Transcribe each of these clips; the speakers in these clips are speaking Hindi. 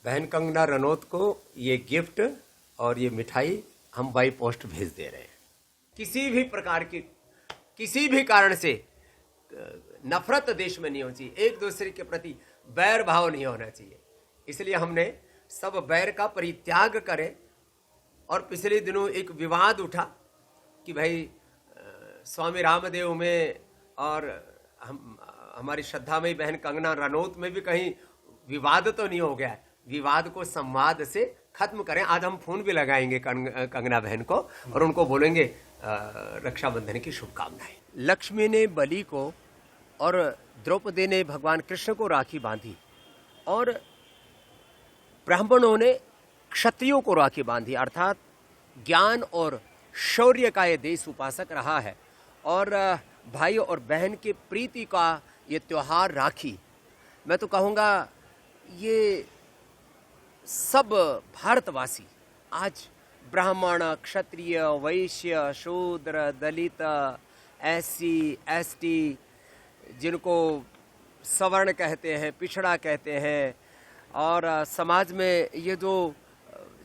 बहन कंगना रनौत को ये गिफ्ट और ये मिठाई हम बाई पोस्ट भेज दे रहे हैं। किसी भी प्रकार की किसी भी कारण से नफरत देश में नहीं होनी चाहिए, एक दूसरे के प्रति बैर भाव नहीं होना चाहिए। इसलिए हमने सब बैर का परित्याग करें। और पिछले दिनों एक विवाद उठा कि भाई स्वामी रामदेव में और हमारी श्रद्धामयी बहन कंगना रनौत में भी कहीं विवाद तो नहीं हो गया है। विवाद को संवाद से खत्म करें। आज हम फोन भी लगाएंगे कंगना बहन को और उनको बोलेंगे रक्षाबंधन की शुभकामनाएं। लक्ष्मी ने बलि को और द्रौपदी ने भगवान कृष्ण को राखी बांधी और ब्राह्मणों ने क्षत्रियों को राखी बांधी, अर्थात ज्ञान और शौर्य का ये देश उपासक रहा है। और भाई और बहन की प्रीति का ये त्योहार राखी, मैं तो कहूँगा ये सब भारतवासी आज ब्राह्मण, क्षत्रिय, वैश्य, शूद्र, दलित, SC, ST, जिनको सवर्ण कहते हैं, पिछड़ा कहते हैं, और समाज में ये जो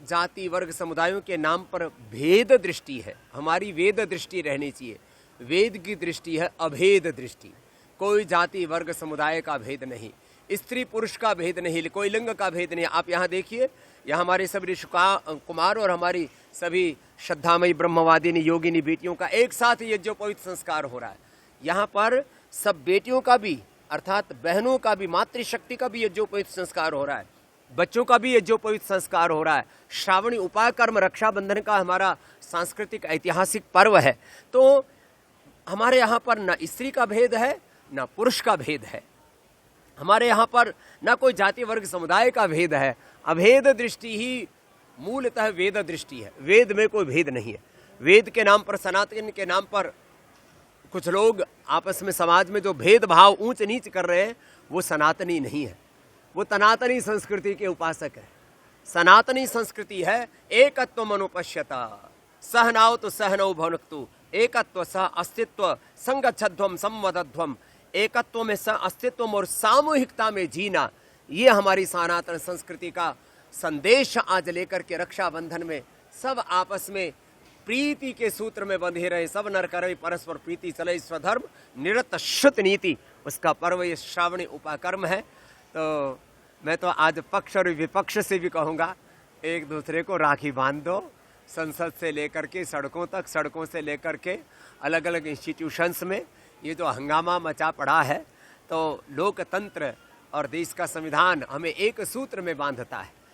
जाति वर्ग समुदायों के नाम पर भेद दृष्टि है, हमारी वेद दृष्टि रहनी चाहिए। वेद की दृष्टि है अभेद दृष्टि। कोई जाति वर्ग समुदाय का भेद नहीं, स्त्री पुरुष का भेद नहीं, कोई लिंग का भेद नहीं। आप यहाँ देखिए, यहाँ हमारे सभी ऋषि कुमार और हमारी सभी श्रद्धामयी ब्रह्मवादिनी योगिनी बेटियों का एक साथ यज्ञोपवीत संस्कार हो रहा है। यहाँ पर सब बेटियों का भी, अर्थात बहनों का भी, मातृशक्ति का भी यज्ञोपवीत संस्कार हो रहा है, बच्चों का भी यज्ञोपवीत संस्कार हो रहा है। श्रावणी उपाकर्म रक्षाबंधन का हमारा सांस्कृतिक ऐतिहासिक पर्व है। तो हमारे यहाँ पर न स्त्री का भेद है न पुरुष का भेद है, हमारे यहाँ पर न कोई जाति वर्ग समुदाय का भेद है। अभेद दृष्टि ही मूलतः वेद दृष्टि है। वेद में कोई भेद नहीं है। वेद के नाम पर, सनातन के नाम पर कुछ लोग आपस में समाज में जो भेदभाव ऊंच नीच कर रहे हैं, वो सनातनी नहीं है, वो तनातनी संस्कृति के उपासक है। सनातनी संस्कृति है एकत्व मनुपश्यता सहनाव तो सहनौ भुनक्तु एकत्व सह अस्तित्व संगच्छध्वम संवदध्वम। एकत्व में सह अस्तित्व और सामूहिकता में जीना, ये हमारी सनातन संस्कृति का संदेश आज लेकर के रक्षाबंधन में सब आपस में प्रीति के सूत्र में बंधे रहे। सब नर करे परस्पर प्रीति चले स्वधर्म निरत शुत नीति, उसका पर्व ये श्रावणी उपाकर्म है। तो मैं तो आज पक्ष और विपक्ष से भी कहूँगा, एक दूसरे को राखी बांध दो। संसद से लेकर के सड़कों तक, सड़कों से लेकर के अलग अलग इंस्टीट्यूशंस में ये जो हंगामा मचा पड़ा है, तो लोकतंत्र और देश का संविधान हमें एक सूत्र में बांधता है।